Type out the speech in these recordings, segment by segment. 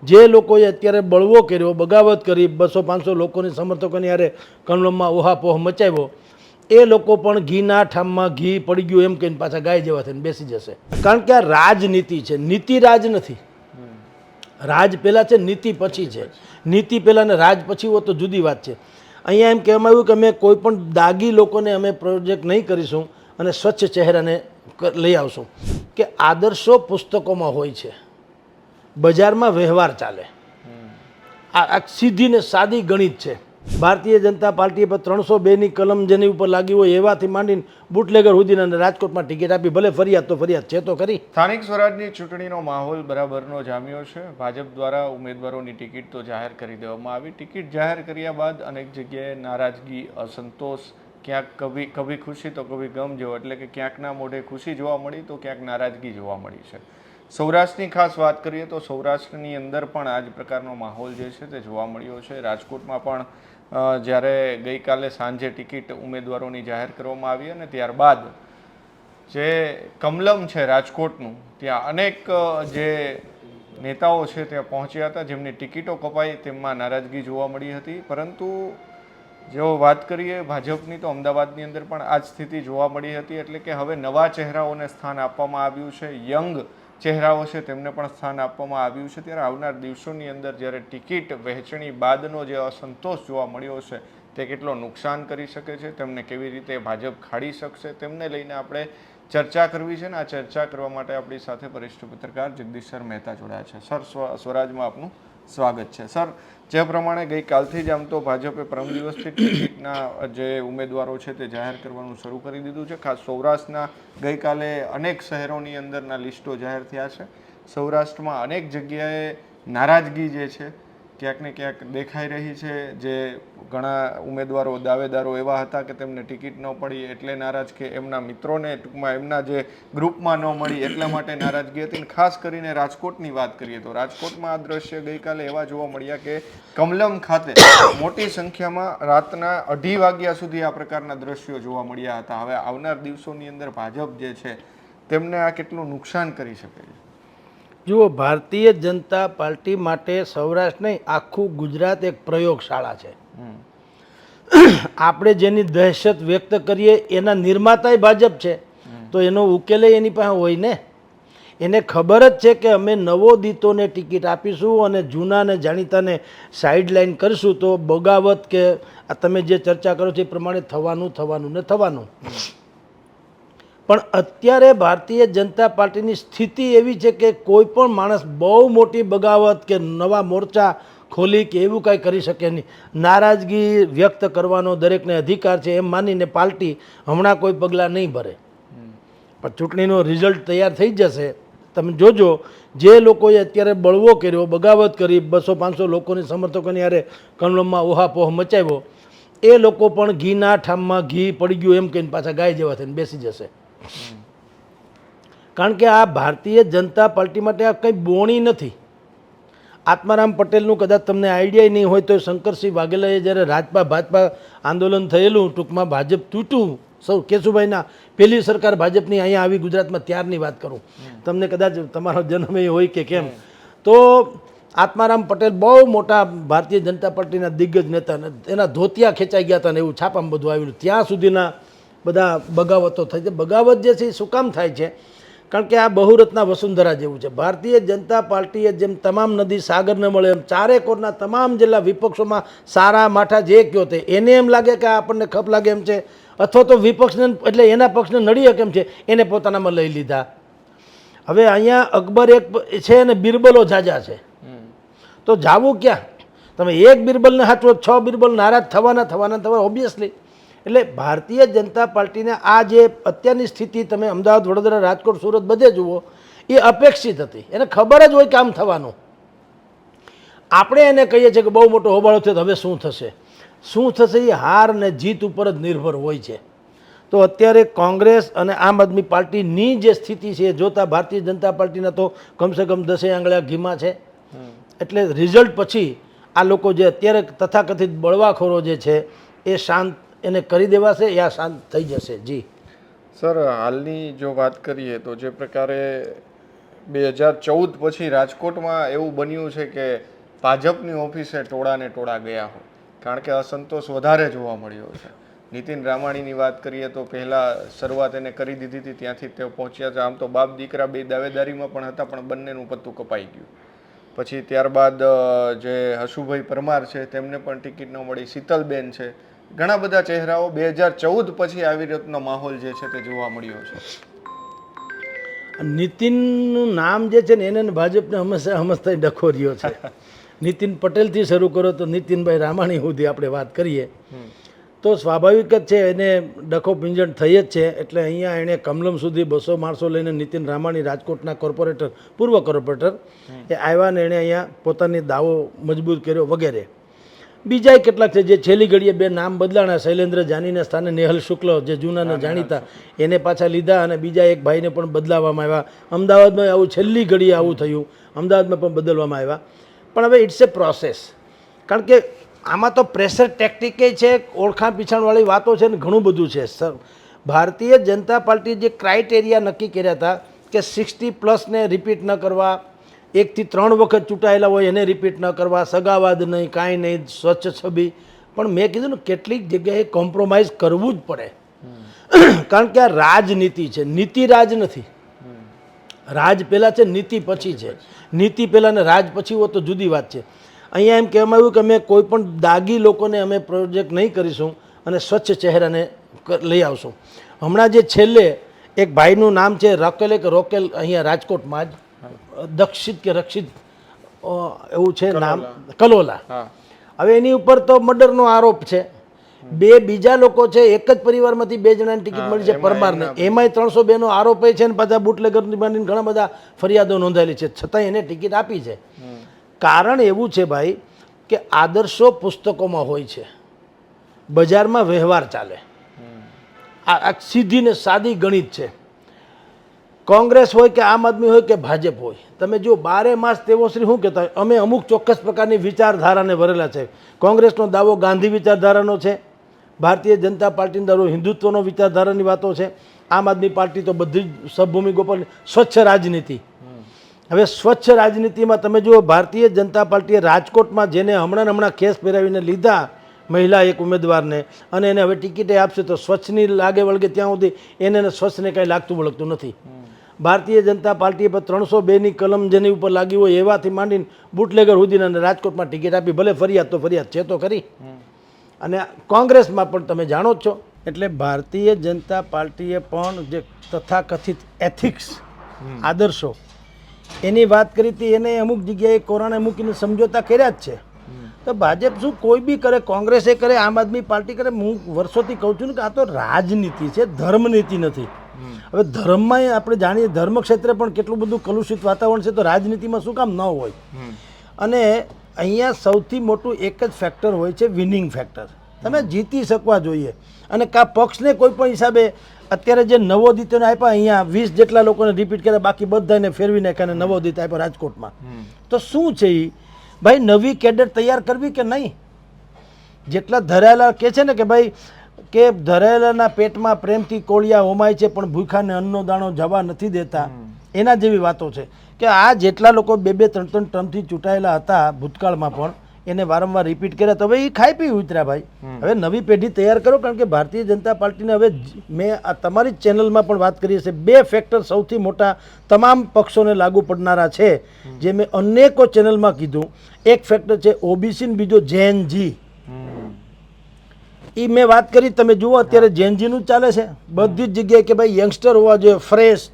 જે લોકોએ અત્યારે બળવો કર્યો, બગાવત કરી, 200-500 લોકોની સમર્થકોની યારે કમલમમાં ઓહાપોહ મચાવ્યો, એ લોકો પણ ઘીના ઠામમાં ઘી પડી ગયું એમ કહીને પાછા ગાય જેવા થઈને બેસી જશે. કારણ કે આ રાજનીતિ છે, નીતિ રાજ નથી. રાજ પહેલાં છે, નીતિ પછી છે. નીતિ પહેલાં ને રાજ પછી હોય તો જુદી વાત છે. અહીંયા એમ કહેવામાં આવ્યું કે અમે કોઈ પણ દાગી લોકોને અમે પ્રોજેક્ટ નહીં કરીશું અને સ્વચ્છ ચહેરાને લઈ આવશું. કે આદર્શો પુસ્તકોમાં હોય છે, બજારમાં વ્યવહાર ચાલે. આ સીધી ને સાદી ગણિત છે. ભારતીય જનતા પાર્ટીએ 302ની કલમ જેની ઉપર લાગી હોય એવાથી માંડીને બુટલેગર સુધીને અને રાજકોટમાં ટિકિટ આપી. ભલે ફરિયાદ તો ફરિયાદ છે તો ખરી. સ્થાનિક સ્વરાજની ચૂંટણીનો માહોલ બરાબરનો જામ્યો છે. ભાજપ દ્વારા ઉમેદવારોની ટિકિટ તો જાહેર કરી દેવામાં આવી. ટિકિટ જાહેર કર્યા બાદ અનેક જગ્યાએ નારાજગી, અસંતોષ, ક્યાંક કભી ખુશી તો કભી ગમ જેવો, એટલે કે ક્યાંકના મોઢે ખુશી જોવા મળી તો ક્યાંક નારાજગી જોવા મળી છે. સૌરાષ્ટ્રની ખાસ વાત કરીએ તો સૌરાષ્ટ્રની અંદર પણ આ જ પ્રકારનો માહોલ જે છે તે જોવા મળ્યો છે. રાજકોટમાં પણ જ્યારે ગઈકાલે સાંજે ટિકિટ ઉમેદવારોની જાહેર કરવામાં આવી અને ત્યારબાદ જે કમલમ છે રાજકોટનું, ત્યાં અનેક જે નેતાઓ છે ત્યાં પહોંચ્યા હતા જેમની ટિકિટો કપાઈ, તેમાં નારાજગી જોવા મળી હતી. પરંતુ જો વાત કરીએ ભાજપની તો અમદાવાદની અંદર પણ આ જ સ્થિતિ જોવા મળી હતી. એટલે કે હવે નવા ચહેરાઓને સ્થાન આપવામાં આવ્યું છે, યંગ ચહેરાઓ છે તેમને પણ સ્થાન આપવામાં આવ્યું છે. ત્યારે આવનાર દિવસોની અંદર જ્યારે ટિકિટ વહેંચણી બાદનો જે અસંતોષ જોવા મળ્યો છે તે કેટલો નુકસાન કરી શકે છે, તેમને કેવી રીતે ભાજપ ખાડી શકશે, તેમને લઈને આપણે ચર્ચા કરવી છે. ને આ ચર્ચા કરવા માટે આપણી સાથે વરિષ્ઠ પત્રકાર જગદીશ સર મહેતા જોડાયા છે. સર, સ્વરાજમાં આપનું સ્વાગત છે. સર, જે પ્રમાણે ગઈકાલથી જ આમ તો ભાજપે પરમ દિવસથી ટિકિટના જે ઉમેદવારો છે તે જાહેર કરવાનું શરૂ કરી દીધું છે. ખાસ સૌરાષ્ટ્રના ગઈકાલે અનેક શહેરોની અંદરના લિસ્ટો જાહેર થયા છે. સૌરાષ્ટ્રમાં અનેક જગ્યાએ નારાજગી જે છે ક્યાંક ને ક્યાંક દેખાઈ રહી છે. જે ઘણા ઉમેદવારો, દાવેદારો એવા હતા કે તેમને ટિકિટ ન પડી એટલે નારાજ, કે એમના મિત્રોને ટૂંકમાં એમના જે ગ્રુપમાં ન મળી એટલા માટે નારાજગી હતી. ખાસ કરીને રાજકોટની વાત કરીએ તો રાજકોટમાં આ દ્રશ્ય ગઈકાલે એવા જોવા મળ્યા કે કમલમ ખાતે મોટી સંખ્યામાં રાતના 2:30 વાગ્યા સુધી આ પ્રકારના દ્રશ્યો જોવા મળ્યા હતા. હવે આવનાર દિવસોની અંદર ભાજપ જે છે તેમને આ કેટલું નુકસાન કરી શકે છે? જુઓ, ભારતીય જનતા પાર્ટી માટે સૌરાષ્ટ્ર નહીં, આખું ગુજરાત એક પ્રયોગશાળા છે. આપણે જેની દહેશત વ્યક્ત કરીએ એના નિર્માતાય ભાજપ છે, તો એનો ઉકેલે એની પાસે હોય ને. એને ખબર જ છે કે અમે નવોદિતોને ટિકિટ આપીશું અને જૂનાને જાણીતાને સાઈડલાઈન કરીશું તો બગાવત કે આ તમે જે ચર્ચા કરો છો એ પ્રમાણે થવાનું ને થવાનું. પણ અત્યારે ભારતીય જનતા પાર્ટીની સ્થિતિ એવી છે કે કોઈ પણ માણસ બહુ મોટી બગાવત કે નવા મોરચા ખોલી કે એવું કાંઈ કરી શકે નહીં. નારાજગી વ્યક્ત કરવાનો દરેકને અધિકાર છે એમ માનીને પાર્ટી હમણાં કોઈ પગલાં નહીં ભરે. પણ ચૂંટણીનો રિઝલ્ટ તૈયાર થઈ જશે. તમે જોજો, જે લોકોએ અત્યારે બળવો કર્યો, બગાવત કરી, 200-500 લોકોની સમર્થકોની યારે કમલમમાં ઓહાપોહ મચાવ્યો, એ લોકો પણ ઘીના ઠામમાં ઘી પડી ગયું એમ કહીને પાછા ગાય જેવા થઈને બેસી જશે. કારણ કે આ ભારતીય જનતા પાર્ટી માટે આ કંઈ બોણી નથી. આત્મારામ પટેલનું કદાચ તમને આઈડિયા નહીં હોય તો શંકરસિંહ વાઘેલાએ જ્યારે ભાજપા આંદોલન થયેલું, ટૂંકમાં ભાજપ તૂટ્યું, સૌ કેશુભાઈના પહેલી સરકાર ભાજપની અહીંયા આવી ગુજરાતમાં, ત્યારની વાત કરું. તમને કદાચ તમારો જન્મ એ હોય કે કેમ. તો આત્મારામ પટેલ બહુ મોટા ભારતીય જનતા પાર્ટીના દિગ્ગજ નેતા, એના ધોતિયા ખેંચાઈ ગયા હતા ને એવું છાપામાં બધું આવેલું. ત્યાં સુધીના બધા બગાવતો થાય છે. બગાવત જે છે એ શું કામ થાય છે? કારણ કે આ બહુરત્ના વસુંધરા જેવું છે. ભારતીય જનતા પાર્ટીએ જેમ તમામ નદી સાગરને મળે એમ ચારે કોરના તમામ જિલ્લા વિપક્ષોમાં સારા માઠા જે કયો તે એને એમ લાગે કે આ આપણને ખપ લાગે એમ છે, અથવા તો વિપક્ષને એટલે એના પક્ષને નડીએ કેમ છે એને પોતાનામાં લઈ લીધા. હવે અહીંયા અકબર એક છે અને બિરબલો જાજા છે, તો જાવું ક્યાં? તમે એક બિરબલને હાચવો, 6 બિરબલ નારાજ થવાના ઓબ્વિયસલી. એટલે ભારતીય જનતા પાર્ટીને આ જે અત્યારની સ્થિતિ તમે અમદાવાદ, વડોદરા, રાજકોટ, સુરત બધે જુઓ, એ અપેક્ષિત હતી. એને ખબર જ હોય કામ થવાનું. આપણે એને કહીએ છીએ કે બહુ મોટો હોબાળો થયો, હવે શું થશે? શું થશે એ હાર ને જીત ઉપર જ નિર્ભર હોય છે. તો અત્યારે કોંગ્રેસ અને આમ આદમી પાર્ટીની જે સ્થિતિ છે જોતા ભારતીય જનતા પાર્ટીના તો કમસે કમ 10 આંગળા ઘીમાં છે. એટલે રિઝલ્ટ પછી આ લોકો જે અત્યારે તથાકથિત બળવાખોરો જે છે એ શાંત, એને કરી દેવાશે, યા શાંત થઈ જશે. જી સર, હાલની જો વાત કરીએ તો જે પ્રકારે 2014 પછી રાજકોટમાં એવું બન્યું છે કે ભાજપની ઓફિસે ટોળાને ટોળા ગયા હોય, કારણ કે અસંતોષ વધારે જોવા મળ્યો છે. નીતિન રામાણીની વાત કરીએ તો પહેલાં શરૂઆત એને કરી દીધી હતી, ત્યાંથી તેઓ પહોંચ્યા છે. આમ તો બાપ દીકરા બે દાવેદારીમાં પણ હતા, પણ બંનેનું પત્તું કપાઈ ગયું. પછી ત્યારબાદ જે હશુભાઈ પરમાર છે તેમને પણ ટિકિટ ન મળી, શીતલબેન છે, ઘણા બધા ચહેરાઓ 2014 પછી આવી રીતનો માહોલ જે છે તે જોવા મળ્યો છે. નીતિનનું નામ જે છે ને એને ભાજપને હંમેશા હંમેશા ડખો રહ્યો છે. નીતિન પટેલથી શરૂ કરો તો નીતિનભાઈ રામાણી સુધી આપણે વાત કરીએ તો સ્વાભાવિક જ છે, એને ડખો પિંજણ થઈ જ છે. એટલે અહીંયા એણે કમલમ સુધી 200 માણસો લઈને નીતિન રામાણી રાજકોટના કોર્પોરેટર, પૂર્વ કોર્પોરેટર એ આવ્યા ને એણે અહીંયા પોતાની દાવો મજબૂત કર્યો વગેરે. બીજા કેટલાક છે જે છેલ્લી ઘડીએ બે નામ બદલાણા, શૈલેન્દ્ર જાનીના સ્થાને નેહલ શુક્લ જે જૂનાને જાણીતા એને પાછા લીધા અને બીજા એક ભાઈને પણ બદલાવવામાં આવ્યા. અમદાવાદમાં આવું છેલ્લી ઘડીએ આવું થયું, અમદાવાદમાં પણ બદલવામાં આવ્યા. પણ હવે ઇટ્સ એ પ્રોસેસ, કારણ કે આમાં તો પ્રેશર ટેક્ટિકે છે, ઓળખાણ પીછાણવાળી વાતો છે ને ઘણું બધું છે. ભારતીય જનતા પાર્ટી જે ક્રાઇટેરિયા નક્કી કર્યા હતા કે 60+ રિપીટ ન કરવા, 1 થી 3 વખત ચૂંટાયેલા હોય એને રિપીટ ન કરવા, સગાવાદ નહીં, કાંઈ નહીં, સ્વચ્છ છબી. પણ મેં કીધું ને કેટલીક જગ્યાએ કોમ્પ્રોમાઇઝ કરવું જ પડે, કારણ કે આ રાજનીતિ છે, નીતિ રાજ નથી. રાજ પહેલાં છે, નીતિ પછી છે. નીતિ પહેલાં ને રાજ પછી હોય તો જુદી વાત છે. અહીંયા એમ કહેવામાં આવ્યું કે અમે કોઈ પણ દાગી લોકોને અમે પ્રોજેક્ટ નહીં કરીશું અને સ્વચ્છ ચહેરાને લઈ આવશું. હમણાં જે છેલ્લે એક ભાઈનું નામ છે રોકેલ કે રોકેલ, અહીંયા રાજકોટમાં જ દક્ષિત કે રક્ષિત એવું છે નામ, કલોલા. હવે એની ઉપર તો મર્ડરનો આરોપ છે. બે બીજા લોકો છે, એક જ પરિવારમાંથી 2 જણાની ટિકિટ મળી છે પરમારને, એમાંય 302 નો આરોપ છે ને પાછા બુટલેગરની માંડીને ઘણા બધા ફરિયાદો નોંધાયેલી છે, છતાંય એને ટિકિટ આપી છે. કારણ એવું છે ભાઈ કે આદર્શો પુસ્તકોમાં હોય છે, બજારમાં વ્યવહાર ચાલે. આ સીધી ને સાદી ગણિત છે. કોંગ્રેસ હોય કે આમ આદમી હોય કે ભાજપ હોય, તમે જો 12 માસ તેઓ શ્રી શું કહેતા હોય, અમે અમુક ચોક્કસ પ્રકારની વિચારધારાને વરેલા છે. કોંગ્રેસનો દાવો ગાંધી વિચારધારાનો છે, ભારતીય જનતા પાર્ટીનો દાવો હિન્દુત્વનો વિચારધારાની વાતો છે, આમ આદમી પાર્ટી તો બધી જ સબભૂમિ ગોપાલ સ્વચ્છ રાજનીતિ. હવે સ્વચ્છ રાજનીતિમાં તમે જુઓ, ભારતીય જનતા પાર્ટીએ રાજકોટમાં જેને હમણાં કેસ પહેરાવીને લીધા મહિલા એક ઉમેદવારને અને એને હવે ટિકિટે આપશે તો સ્વચ્છની લાગે વળગે ત્યાં સુધી એને સ્વચ્છને કાંઈ લાગતું વળગતું નથી. ભારતીય જનતા પાર્ટીએ પર 302ની કલમ જેની ઉપર લાગી હોય એવાથી માંડીને બુટલેગર સુધીને રાજકોટમાં ટિકિટ આપી. ભલે ફરિયાદ તો ફરિયાદ છે તો ખરી. અને કોંગ્રેસમાં પણ તમે જાણો જ છો. એટલે ભારતીય જનતા પાર્ટીએ પણ જે તથાકથિત એથિક્સ, આદર્શો એની વાત કરી હતી, એને અમુક જગ્યાએ કોરાણે મૂકીને સમજોતા કર્યા જ છે. તો ભાજપ શું કોઈ બી કરે, કોંગ્રેસે કરે, આમ આદમી પાર્ટી કરે, હું વર્ષોથી કહું છું ને કે આ તો રાજનીતિ છે, ધર્મનીતિ નથી. હવે ધર્મમાં આપણે જાણીએ, ધર્મ ક્ષેત્રે પણ કેટલું બધું કલુષિત વાતાવરણ છે, તો રાજનીતિમાં શું કામ ન હોય. અને અહીંયા સૌથી મોટું એક જ ફેક્ટર હોય છે, વિનિંગ ફેક્ટર. તમે જીતી શકવા જોઈએ. અને કા પક્ષને કોઈ પણ હિસાબે અત્યારે જે નવોદિતોને આપ્યા, અહીંયા 20 જેટલા લોકોને રિપીટ કર્યા, બાકી બધાને ફેરવી નાખ્યા અને નવોદિત આપ્યા રાજકોટમાં. તો શું છે એ ભાઈ, નવી કેડર તૈયાર કરવી કે નહીં? જેટલા ધરાયેલા કહે છે ને કે ભાઈ કે ધરાયેલાના પેટમાં પ્રેમથી કોળિયા હોમાય છે પણ ભૂખાને અન્નનો દાણો જવા નથી દેતા, એના જેવી વાતો છે. કે આ જેટલા લોકો 2-3 ટર્મથી ચૂંટાયેલા હતા ભૂતકાળમાં પણ એને વારંવાર રિપીટ કર્યા, તો હવે એ ખાઈ પી ઉતર્યા ભાઈ. હવે નવી પેઢી તૈયાર કરો, કારણ કે ભારતીય જનતા પાર્ટીને હવે મેં આ તમારી જ ચેનલમાં પણ વાત કરી હશે, 2 ફેક્ટર સૌથી મોટા તમામ પક્ષોને લાગુ પડનારા છે, જે મેં અનેકો ચેનલમાં કીધું. એક ફેક્ટર છે ઓબીસી, બીજો જેએનજી. એ મેં વાત કરી, તમે જુઓ અત્યારે જેએનજીનું જ ચાલે છે બધી જ જગ્યાએ કે ભાઈ યંગસ્ટર હોવા જોઈએ, ફ્રેશ,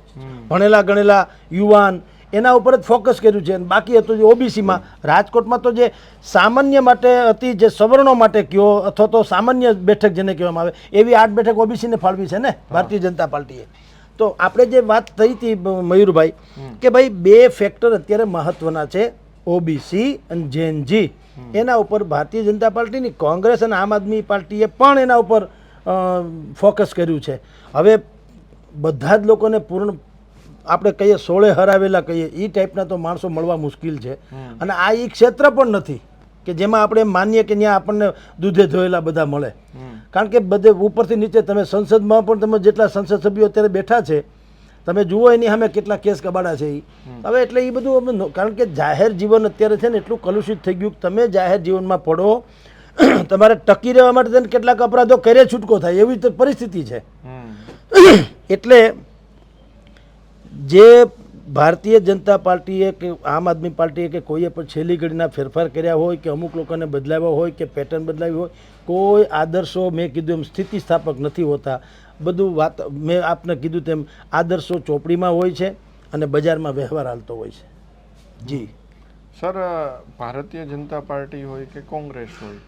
ભણેલા ગણેલા યુવાન, એના ઉપર જ ફોકસ કર્યું છે. બાકી હતું જે ઓબીસીમાં, રાજકોટમાં તો જે સામાન્ય માટે હતી, જે સવર્ણો માટે કયો અથવા તો સામાન્ય બેઠક જેને કહેવામાં આવે, એવી 8 બેઠક ઓબીસીને ફાળવી છે ને ભારતીય જનતા પાર્ટીએ. તો આપણે જે વાત થઈ હતી મયુરભાઈ કે ભાઈ 2 ફેક્ટર અત્યારે મહત્વના છે, ઓબીસી અને જેએનજી. એના ઉપર ભારતીય જનતા પાર્ટીની, કોંગ્રેસ અને આમ આદમી પાર્ટીએ પણ એના ઉપર ફોકસ કર્યું છે. હવે બધા જ લોકોને પૂર્ણ આપણે કહીએ 16 હરાવેલા કહીએ એ ટાઈપના તો માણસો મળવા મુશ્કેલ છે. અને આ એ ક્ષેત્ર પણ નથી કે જેમાં આપણે માનીએ કે ત્યાં આપણને દૂધે ધોયેલા બધા મળે. કારણ કે બધે ઉપરથી નીચે તમે સંસદમાં પણ તમે જેટલા સંસદ સભ્યો અત્યારે બેઠા છે તમે જુઓ એની સામે કેટલા કેસ કબાડા છે એ હવે એટલે એ બધું અમે કારણ કે જાહેર જીવન અત્યારે છે ને એટલું કલુષિત થઈ ગયું કે તમે જાહેર જીવનમાં પડો તમારે ટકી રહેવા માટે તેને કેટલાક અપરાધો કરે છૂટકો થાય એવી તો પરિસ્થિતિ છે. એટલે જે ભારતીય જનતા પાર્ટીએ કે આમ આદમી પાર્ટીએ કે કોઈએ પણ છેલ્લી ઘડીના ફેરફાર કર્યા હોય કે અમુક લોકોને બદલાવ્યા હોય કે પેટર્ન બદલાવી હોય, કોઈ આદર્શો મેં કીધું એમ સ્થિતિસ્થાપક નથી હોતા. બધું વાત મેં આપને કીધું તેમ આદર્શો ચોપડીમાં હોય છે અને બજારમાં વ્યવહાર હાલતો હોય છે. જી સર, ભારતીય જનતા પાર્ટી હોય કે કોંગ્રેસ હોય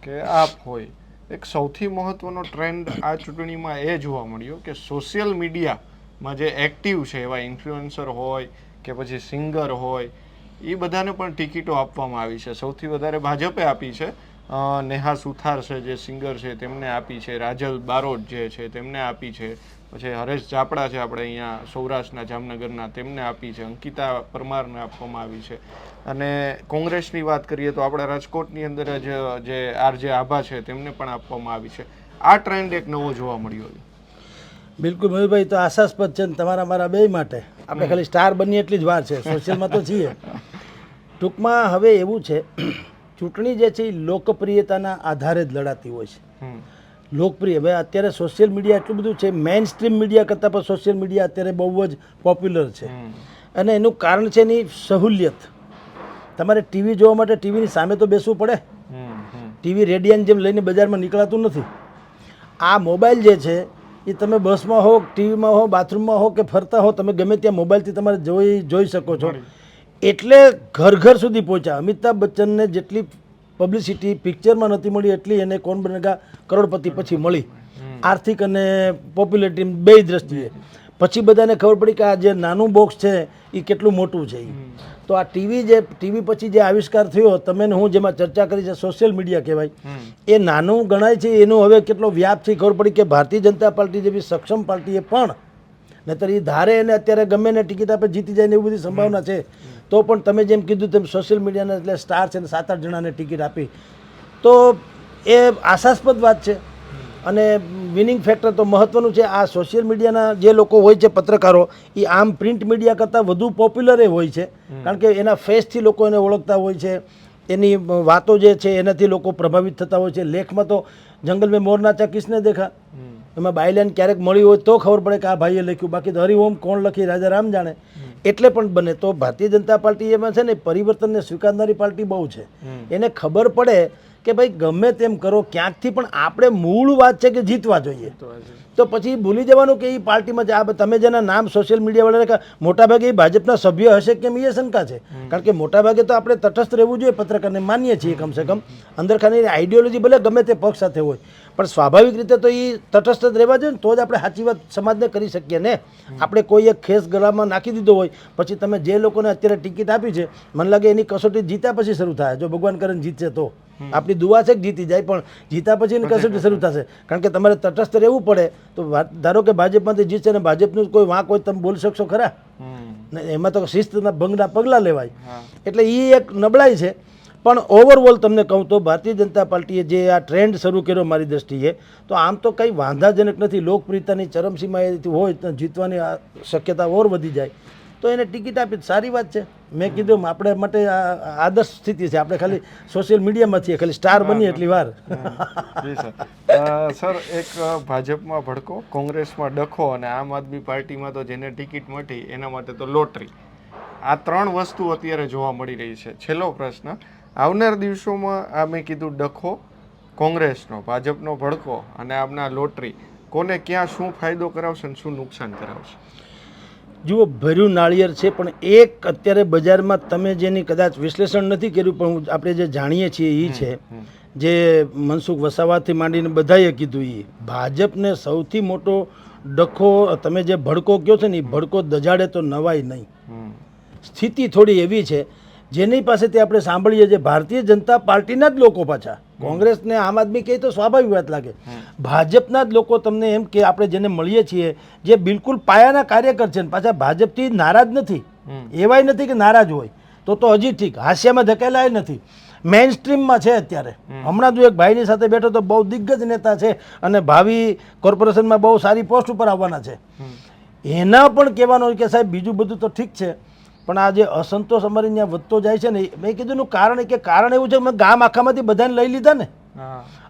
કે આપ હોય, એક સૌથી મહત્વનો ટ્રેન્ડ આ ચૂંટણીમાં એ જોવા મળ્યો કે સોશિયલ મીડિયામાં જે એક્ટિવ છે એવા ઇન્ફ્લુએન્સર હોય કે પછી સિંગર હોય એ બધાને પણ ટિકિટો આપવામાં આવી છે. સૌથી વધારે ભાજપે આપી છે. નેહા સુથાર છે જે સિંગર છે તેમને આપી છે, રાજલ બારોટ જે છે તેમને આપી છે, પછી હરેશ ચાપડા છે આપણે અહીંયા સૌરાષ્ટ્રના જામનગરના તેમને આપી છે, અંકિતા પરમારને આપવામાં આવી છે. અને કોંગ્રેસની વાત કરીએ તો આપણા રાજકોટની અંદર જ જે આરજે આભા છે તેમને પણ આપવામાં આવી છે. આ ટ્રેન્ડ એક નવો જોવા મળ્યો છે. બિલકુલ મયુરભાઈ, તો આશાસ્પદ છે ને તમારા મારા બે માટે. આપણે ખાલી સ્ટાર બની એટલી જ વાર છે, સોશિયલમાં તો છીએ. ટૂંકમાં હવે એવું છે, ચૂંટણી જે છે એ લોકપ્રિયતાના આધારે જ લડાતી હોય છે. લોકપ્રિય હવે અત્યારે સોશિયલ મીડિયા એટલું બધું છે, મેઇન સ્ટ્રીમ મીડિયા કરતાં પણ સોશિયલ મીડિયા અત્યારે બહુ જ પોપ્યુલર છે. અને એનું કારણ છે એની સહુલિયત. તમારે ટીવી જોવા માટે ટીવીની સામે તો બેસવું પડે. ટીવી રેડિયાની જેમ લઈને બજારમાં નીકળાતું નથી. આ મોબાઈલ જે છે એ તમે બસમાં હો, ટીવીમાં હો, બાથરૂમમાં હો કે ફરતા હો, તમે ગમે ત્યાં મોબાઈલથી તમારે જોઈ શકો છો. એટલે ઘર ઘર સુધી પહોંચ્યા. અમિતાભ બચ્ચનને જેટલી પબ્લિસિટી પિક્ચરમાં નથી મળી એટલી એને કોણ બનેગા કરોડપતિ પછી મળી, આર્થિક અને પોપ્યુલેરિટી બે દ્રષ્ટિએ. પછી બધાને ખબર પડી કે આ જે નાનું બોક્સ છે એ કેટલું મોટું છે. તો આ ટીવી પછી જે આવિષ્કાર થયો, તમે હું જેમાં ચર્ચા કરી છે સોશિયલ મીડિયા કહેવાય, એ નાનું ગણાય છે. એનો હવે કેટલો વ્યાપ છે ખબર પડી કે ભારતીય જનતા પાર્ટી જેવી સક્ષમ પાર્ટીએ પણ, નહીતર એ ધારે એને અત્યારે ગમે ને ટિકિટ આપે જીતી જાય ને એવી બધી સંભાવના છે, તો પણ તમે જેમ કીધું તેમ સોશિયલ મીડિયાના એટલે સ્ટાર છે ને 7-8 જણાને ટિકિટ આપી, તો એ આશાસ્પદ વાત છે. અને વિનિંગ ફેક્ટર તો મહત્ત્વનું છે. આ સોશિયલ મીડિયાના જે લોકો હોય છે પત્રકારો, એ આમ પ્રિન્ટ મીડિયા કરતાં વધુ પોપ્યુલર હોય છે. કારણ કે એના ફેસથી લોકો એને ઓળખતા હોય છે, એની વાતો જે છે એનાથી લોકો પ્રભાવિત થતા હોય છે. લેખમાં તો જંગલ મેં મોર નાચા કિસને દેખા, એમાં બાયલાઈન ક્યારેક મળી હોય તો ખબર પડે કે આ ભાઈએ લખ્યું, બાકી તો હરિઓમ કોણ લખી રાજા રામ જાણે. એટલે પણ બને. તો ભારતીય જનતા પાર્ટી એમાં છે ને પરિવર્તનને સ્વીકારનારી પાર્ટી બહુ છે. એને ખબર પડે કે ભાઈ ગમે તેમ કરો ક્યાંકથી પણ આપણે મૂળ વાત છે કે જીતવા જોઈએ. તો પછી ભૂલી જવાનું કે એ પાર્ટીમાં આ તમે જેના નામ સોશિયલ મીડિયાવાળાને મોટાભાગે એ ભાજપના સભ્ય હશે કેમ એ શંકા છે. કારણ કે મોટાભાગે તો આપણે તટસ્થ રહેવું જોઈએ, પત્રકારને માનીએ છીએ કમસે કમ. અંદર ખાલી આઈડિયોલોજી ભલે ગમે તે પક્ષ સાથે હોય, પણ સ્વાભાવિક રીતે તો એ તટસ્થ જ રહેવા જોઈએ ને, તો જ આપણે સાચી વાત સમાજને કરી શકીએ ને. આપણે કોઈ એક ખેસ ગળામાં નાખી દીધો હોય, પછી તમે જે લોકોને અત્યારે ટિકિટ આપી છે, મને લાગે એની કસોટી જીત્યા પછી શરૂ થાય. જો ભગવાન કરીને જીતશે તો આપણી દુઆ છે કે જીતી જાય, પણ જીતા પછી એની કસોટી શરૂ થશે. કારણ કે તમારે તટસ્થ રહેવું પડે. તો ધારો કે ભાજપમાંથી જીતશે ને ભાજપનું કોઈ વાંક હોય તમે બોલી શકશો ખરા? એમાં તો શિસ્તના ભંગના પગલાં લેવાય. એટલે એ એક નબળાઈ છે. પણ ઓવરઓલ તમને કહું તો ભારતીય જનતા પાર્ટીએ જે આ ટ્રેન્ડ શરૂ કર્યો મારી દ્રષ્ટિએ, તો આમ તો કંઈ વાંધાજનક નથી. લોકપ્રિયતાની ચરમસીમાએ હોય તો જીતવાની શક્યતા ઓર વધી જાય, તો એને ટિકિટ આપી સારી વાત છે. મેં કીધું આપણે માટે આદર્શ સ્થિતિ છે. આપણે ખાલી સોશિયલ મીડિયામાં છીએ, ખાલી સ્ટાર બની એટલી વાર. સર, એક ભાજપમાં ભડકો, કોંગ્રેસમાં ડખો અને આમ આદમી પાર્ટીમાં તો જેને ટિકિટ મળી એના માટે તો લોટરી. આ 3 વસ્તુ અત્યારે જોવા મળી રહી છે. છેલ્લો પ્રશ્ન, આવનાર દિવસોમાં આ મેં કીધું ડખો, કોંગ્રેસનો, ભાજપનો ભડકો અને આમના લોટરી, કોને ક્યાં શું ફાયદો કરાવશે અને શું નુકસાન કરાવશે? જુઓ, ભર્યું નાળિયેર છે, પણ એક અત્યારે બજારમાં તમે જેની કદાચ વિશ્લેષણ નથી કર્યું, પણ આપણે જે જાણીએ છીએ એ છે, જે મનસુખ વસાવાથી માંડીને બધાએ કીધું, એ ભાજપને સૌથી મોટો ડખો તમે જે ભડકો કહો છો ને, એ ભડકો દજાડે તો નવાય નહીં. સ્થિતિ થોડી એવી છે જેની પાસેથી આપણે સાંભળીએ છીએ ભારતીય જનતા પાર્ટીના જ લોકો, પાછા કોંગ્રેસને આમ આદમી કહે તો સ્વાભાવિક વાત લાગે, ભાજપના જ લોકો તમને એમ કે આપણે જેને મળીએ છીએ જે બિલકુલ પાયાના કાર્યકર છે, પાછા ભાજપથી નારાજ નથી, એવાય નથી કે નારાજ હોય, તો હજી ઠીક, હાસ્યામાં ધકેલાય નથી, મેઇન સ્ટ્રીમમાં છે અત્યારે. હમણાં જ એક ભાઈની સાથે બેઠો તો બહુ દિગ્ગજ નેતા છે અને ભાવિ કોર્પોરેશનમાં બહુ સારી પોસ્ટ ઉપર આવવાના છે. એના પણ કહેવાનું હોય કે સાહેબ બીજું બધું તો ઠીક છે, પણ આ જે અસંતોષ અમારી ત્યાં વધતો જાય છે ને, મેં કીધું એનું કારણ કે કારણ એવું છે કે મેં ગામ આખામાંથી બધાને લઈ લીધા ને.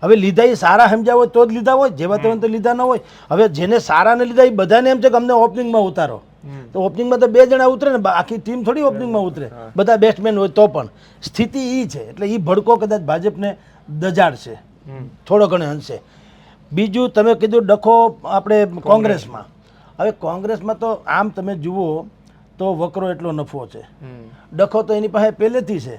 હવે લીધા એ સારા સમજ્યા હોય તો જ લીધા હોય, જેવા તેવા તો લીધા ન હોય. હવે જેને સારાને લીધા એ બધાને એમ છે કે અમને ઓપનિંગમાં ઉતારો, તો ઓપનિંગમાં તો 2 જણા ઉતરે ને, આખી ટીમ થોડી ઓપનિંગમાં ઉતરે, બધા બેટ્સમેન હોય તો પણ. સ્થિતિ એ છે, એટલે એ ભડકો કદાચ ભાજપને દજાડશે થોડો ઘણો અંશે. બીજું તમે કીધું ડખો આપણે કોંગ્રેસમાં. હવે કોંગ્રેસમાં તો આમ તમે જુઓ તો વકરો એટલો નફો છે, ડખો તો એની પાસે પહેલેથી છે.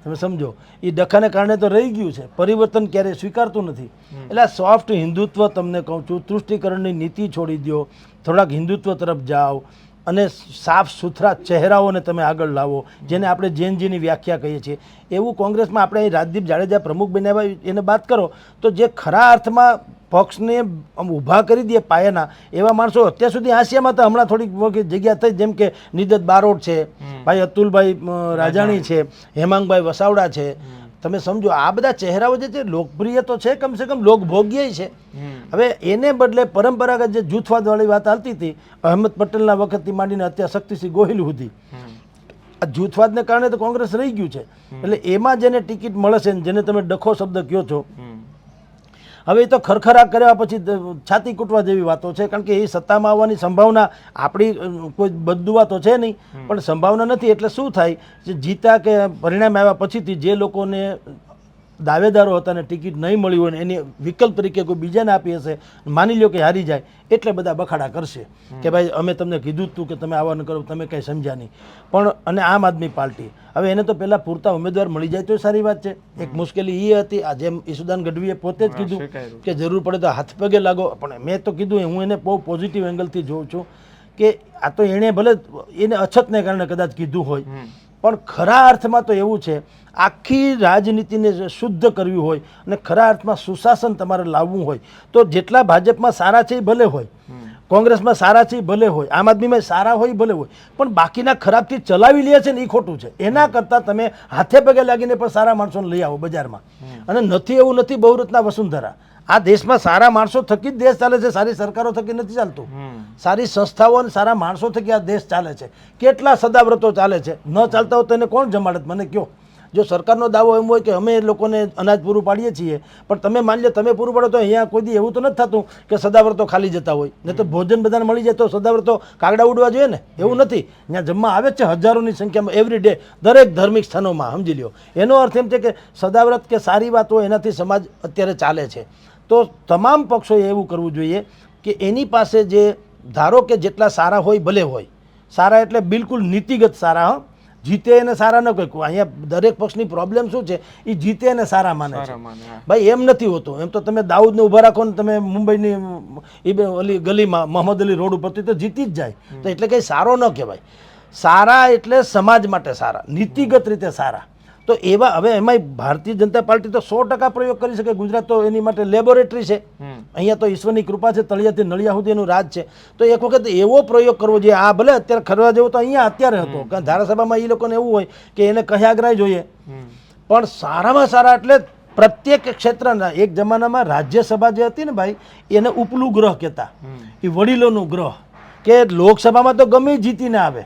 તમે સમજો એ ડખાને કારણે તો રહી ગયું છે, પરિવર્તન ક્યારેય સ્વીકારતું નથી. એટલે સોફ્ટ હિન્દુત્વ તમને કહું છું, તૃષ્ટિકરણની નીતિ છોડી દો, થોડાક હિન્દુત્વ તરફ જાઓ અને સાફ સુથરા ચહેરાઓને તમે આગળ લાવો, જેને આપણે જૈનજીની વ્યાખ્યા કહીએ છીએ. એવું કોંગ્રેસમાં આપણે અહીં રાજદીપ જાડેજા પ્રમુખ બન્યા એને વાત કરો તો જે ખરા અર્થમાં પક્ષને ઊભા કરી દે પાયાના એવા માણસો અત્યાર સુધી આસિયામાં તો હમણાં થોડીક જગ્યા થઈ, જેમ કે નિદત બારોટ છે, ભાઈ અતુલભાઈ રાજાણી છે, હેમાંગભાઈ વસાવડા છે. તમે સમજો આ બધા ચહેરાઓ જે છે લોકપ્રિય તો છે, કમસે કમ લોકભોગ્ય છે. હવે એને બદલે પરંપરાગત જે જૂથવાદવાળી વાત ચાલતી હતી અહેમદ પટેલના વખતથી માંડીને અત્યારે શક્તિસિંહ ગોહિલ સુધી, આ જૂથવાદને કારણે તો કોંગ્રેસ રહી ગયું છે. એટલે એમાં જેને ટિકિટ મળે છે, જેને તમે ડખો શબ્દ કહો છો, હવે એ તો ખરખરા કર્યા પછી છાતી કૂટવા જેવી વાતો છે, કારણ કે એ સત્તામાં આવવાની સંભાવના આપણી કોઈ બદદુવા તો છે નહીં, પણ સંભાવના નથી. એટલે શું થાય જે જીતા કે પરિણામ આવ્યા પછીથી જે લોકોને દાવેદારો હતા ને ટિકિટ નહીં મળી હોય ને એની વિકલ્પ તરીકે કોઈ બીજાને આપી હશે, માની લો કે હારી જાય, એટલે બધા બખાડા કરશે કે ભાઈ અમે તમને કીધું જ તું કે તમે આવા ન કરો, તમે કંઈ સમજ્યા નહીં. પણ અને આમ આદમી પાર્ટી હવે એને તો પહેલાં પૂરતા ઉમેદવાર મળી જાય તો સારી વાત છે. એક મુશ્કેલી એ હતી, આ જેમ ઈસુદાન ગઢવીએ પોતે જ કીધું કે જરૂર પડે તો હાથ પગે લાગો, પણ મેં તો કીધું હું એને બહુ પોઝિટિવ એંગલથી જોઉં છું કે આ તો એણે ભલે એને અછતને કારણે કદાચ કીધું હોય, પણ ખરા અર્થમાં તો એવું છે આખી રાજનીતિને શુદ્ધ કરવી હોય અને ખરા અર્થમાં સુશાસન તમારે લાવવું હોય તો જેટલા ભાજપમાં સારા છે એ ભલે હોય, કોંગ્રેસમાં સારા છે એ ભલે હોય, આમ આદમીમાં સારા હોય ભલે હોય, પણ બાકીના ખરાબથી ચલાવી લે છે ને એ ખોટું છે. એના કરતાં તમે હાથે પગે લાગીને પણ સારા માણસોને લઈ આવો બજારમાં. અને નથી એવું નથી બહુરત્ના વસુંધરા, આ દેશમાં સારા માણસો થકી જ દેશ ચાલે છે, સારી સરકારો થકી નથી ચાલતું. સારી સંસ્થાઓ અને સારા માણસો થકી આ દેશ ચાલે છે. કેટલા સદાવ્રતો ચાલે છે, ન ચાલતા હોય તો એને કોણ જમાડત મને કહો. જો સરકારનો દાવો એમ હોય કે અમે લોકોને અનાજ પૂરું પાડીએ છીએ, પણ તમે માની લો તમે પૂરું પાડો તો અહીંયા કોઈ દી એવું તો નથી થતું કે સદાવ્રતો ખાલી જતા હોય, નહીં તો ભોજન બધાને મળી જાય તો સદાવ્રતો કાગડા ઉડવા જોઈએ ને, એવું નથી. ત્યાં જમવા આવે છે હજારોની સંખ્યામાં એવરી ડે દરેક ધાર્મિક સ્થાનોમાં, સમજી લ્યો. એનો અર્થ એમ છે કે સદાવ્રત કે સારી વાત હોય એનાથી સમાજ અત્યારે ચાલે છે. તો તમામ પક્ષોએ એવું કરવું જોઈએ કે એની પાસે જે ધારો કે જેટલા સારા હોય ભલે હોય, સારા એટલે બિલકુલ નીતિગત સારા, જીતે એને સારા ન કહે. અહીંયા દરેક પક્ષની પ્રોબ્લેમ શું છે, એ જીતે એને સારા માને છે. ભાઈ એમ નથી હોતું. એમ તો તમે દાઉદને ઊભા રાખો ને તમે મુંબઈની એ ઓલી ગલીમાં મોહમ્મદ અલી રોડ ઉપરથી તો જીતી જ જાય, તો એટલે કંઈ સારો ન કહેવાય. સારા એટલે સમાજ માટે સારા, નીતિગત રીતે સારા. તો એવા હવે એમાંય ભારતીય જનતા પાર્ટી તો 100% પ્રયોગ કરી શકે. ગુજરાત તો એની માટે લેબોરેટરી છે. અહીંયા તો ઈશ્વરની કૃપા છે, તળિયાથી નળિયા સુધી એનું રાજ છે. તો એક વખત એવો પ્રયોગ કરવો જોઈએ. આ ભલે અત્યારે ખરવા જેવો તો અહીંયા અત્યારે હતો, કારણ ધારાસભામાં એ લોકોને એવું હોય કે એને કહ્યાગ્રાય જોઈએ, પણ સારામાં સારા એટલે પ્રત્યેક ક્ષેત્રના. એક જમાનામાં રાજ્યસભા જે હતી ને ભાઈ, એને ઉપલું ગ્રહ કહેતા, એ વડીલોનું ગ્રહ, કે લોકસભામાં તો ગમે જીતીને આવે,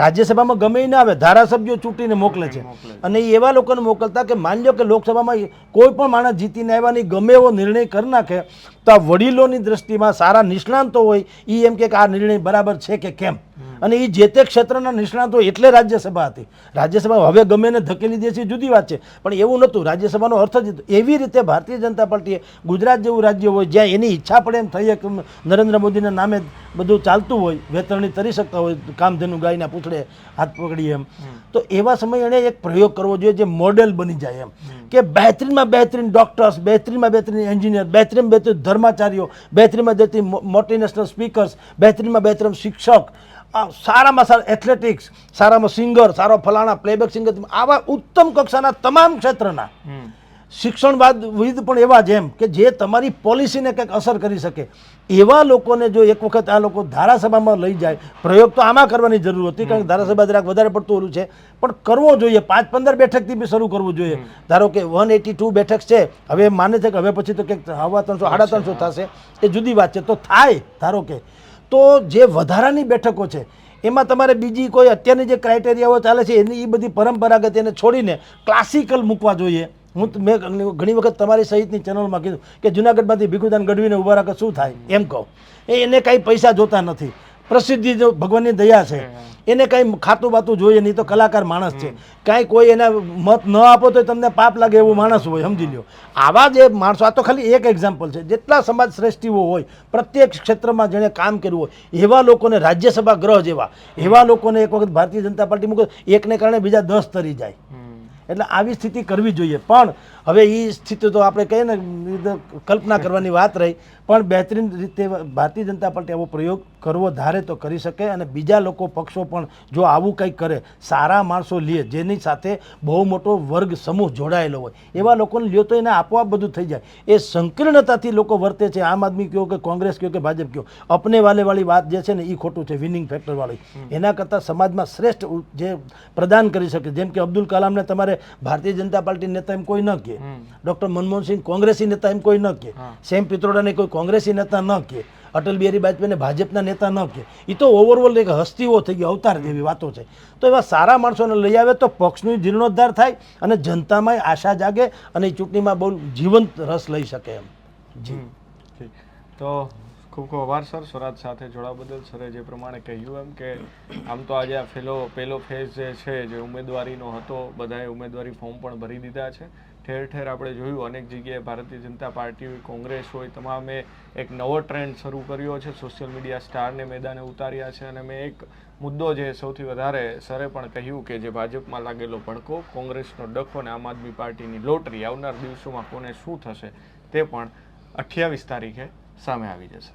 રાજ્યસભામાં ગમે ના આવે, ધારાસભ્યો ચૂંટીને મોકલે છે. અને એ એવા લોકોને મોકલતા કે માની લો કે લોકસભામાં કોઈ પણ માણસ જીતીને આવ્યા નહીં, ગમે એવો નિર્ણય કરી નાખે તો આ વડીલોની દ્રષ્ટિમાં સારા નિષ્ણાંતો હોય એ એમ કે આ નિર્ણય બરાબર છે કે કેમ. અને એ જે તે ક્ષેત્રના નિષ્ણાંતો એટલે રાજ્યસભા હતી. રાજ્યસભા હવે ગમે એને ધકેલી દે છે જુદી વાત છે, પણ એવું નહોતું. રાજ્યસભાનો અર્થ જ એવી રીતે ભારતીય જનતા પાર્ટીએ ગુજરાત જેવું રાજ્ય હોય જ્યાં એની ઈચ્છા પડે એમ થઈ કે નરેન્દ્ર મોદીના નામે બધું ચાલતું હોય, વેતરણી તરી શકતા હોય, કામધેનુ ગાયના પૂછડે હાથ પકડીએ એમ, તો એવા સમયે એણે એક પ્રયોગ કરવો જોઈએ જે મોડેલ બની જાય એમ, કે બહેતરીનમાં બહેતરીન ડૉક્ટર્સ, બહેતરીનમાં બહેતરીન એન્જિનિયર, બહેતરીનમાં બહેતરીન ધર્માચાર્યો, બહેતરીમાં બહેતરીન મોટિનેશનલ સ્પીકર્સ, બહેતરીનમાં બહેતરીન શિક્ષક, સારામાં સારા એથ્લેટિક્સ, સારામાં સિંગર, સારો ફલાણા પ્લેબેક સિંગર, આવા ઉત્તમ કક્ષાના તમામ ક્ષેત્રના શિક્ષણવાદવિદ પણ એવા જ એમ કે જે તમારી પોલિસીને કંઈક અસર કરી શકે. એવા લોકોને જો એક વખત આ લોકો ધારાસભામાં લઈ જાય, પ્રયોગ તો આમાં કરવાની જરૂર હતી, કારણ કે ધારાસભા જરાક વધારે પડતું ઓલું છે, પણ કરવો જોઈએ. 5-15 બેઠકથી બી શરૂ કરવું જોઈએ. ધારો કે 182 બેઠક છે, હવે માને છે કે હવે પછી તો કંઈક 350 350 થશે, એ જુદી વાત છે. તો થાય ધારો કે, તો જે વધારાની બેઠકો છે એમાં તમારે બીજી કોઈ અત્યારની જે ક્રાઇટેરિયાઓ ચાલે છે એની એ બધી પરંપરાગત એને છોડીને ક્લાસિકલ મૂકવા જોઈએ. મેં ઘણી વખત તમારી સહિતની ચેનલમાં કીધું કે જુનાગઢમાંથી ભીખુદાન ગઢવીને ઊભા રાખે શું થાય એમ કહો. એને કાંઈ પૈસા જોતા નથી, પ્રસિદ્ધિ જો ભગવાનની દયા છે, એને કાંઈ ખાતું બાતું જોઈએ નહીં, તો કલાકાર માણસ છે. કાંઈ કોઈ એના મત ન આપો તો તમને પાપ લાગે એવો માણસ હોય, સમજી લ્યો. આવા જે માણસો, આ તો ખાલી એક એક્ઝામ્પલ છે, જેટલા સમાજ શ્રેષ્ઠીઓ હોય પ્રત્યેક ક્ષેત્રમાં જેણે કામ કર્યું હોય એવા લોકોને રાજ્યસભા ગ્રહ જેવા એવા લોકોને એક વખત ભારતીય જનતા પાર્ટી મૂકે, એકને કારણે બીજા 10 તરી જાય. એટલે આવી સ્થિતિ કરવી જોઈએ. પણ હવે એ સ્થિતિ તો આપણે કહીએ ને કલ્પના કરવાની વાત રહી, પણ બહેતરીન રીતે ભારતીય જનતા પાર્ટી આવો પ્રયોગ કરવો ધારે તો કરી શકે. અને બીજા લોકો પક્ષો પણ જો આવું કંઈક કરે, સારા માણસો લે જેની સાથે બહુ મોટો વર્ગ સમૂહ જોડાયેલો હોય એવા લોકોને લ્યો તો એને આપોઆપ બધું થઈ જાય. એ સંકીર્ણતાથી લોકો વર્તે છે, આમ આદમી કહો કે કોંગ્રેસ કહો કે ભાજપ કહો, અપને વાલેવાળી વાત જે છે ને એ ખોટું છે, વિનિંગ ફેક્ટરવાળી. એના કરતાં સમાજમાં શ્રેષ્ઠ જે પ્રદાન કરી શકે, જેમ કે અબ્દુલ કલામને તમારે ભારતીય જનતા પાર્ટી નેતા એમ કોઈ ન કહે, ડૉક્ટર મનમોહનસિંહ કોંગ્રેસી નેતા એમ કોઈ ન કહે, સેમ પિત્રોડાને કોઈ કોંગ્રેસી નેતા ન કહે, અટલ બિહારી વાજપેયીને ભાજપના નેતા ન કહે. એ તો ઓવરઓલ એક હસ્તીઓ થઈ ગઈ, અવતાર જેવી વાતો છે. તો એવા સારા માણસોને લઈ આવે તો પક્ષનો જીર્ણોદ્ધાર થાય અને જનતામાં આશા જાગે અને એ ચૂંટણીમાં બહુ જીવંત રસ લઈ શકે એમ. જી, તો ખૂબ ખૂબ આભાર સર સ્વરાજ સાથે જોડા બદલ. સરે જે પ્રમાણે કહ્યું એમ કે આમ તો આજે આ પહેલો ફેઝ જે છે જે ઉમેદવારીનો હતો, બધાએ ઉમેદવારી ફોર્મ પણ ભરી દીધા છે. ઠેર ઠેર આપણે જોયું અનેક જગ્યાએ ભારતીય જનતા પાર્ટી હોય, કોંગ્રેસ હોય, તમામે એક નવો ટ્રેન્ડ શરૂ કર્યો છે, સોશિયલ મીડિયા સ્ટારને મેદાને ઉતાર્યા છે. અને મેં એક મુદ્દો જે સૌથી વધારે સરે પણ કહ્યું કે જે ભાજપમાં લાગેલો ભડકો, કોંગ્રેસનો ડખો અને આમ આદમી પાર્ટીની લોટરી, આવનાર દિવસોમાં કોને શું થશે તે પણ 28 તારીખે સામે આવી જશે.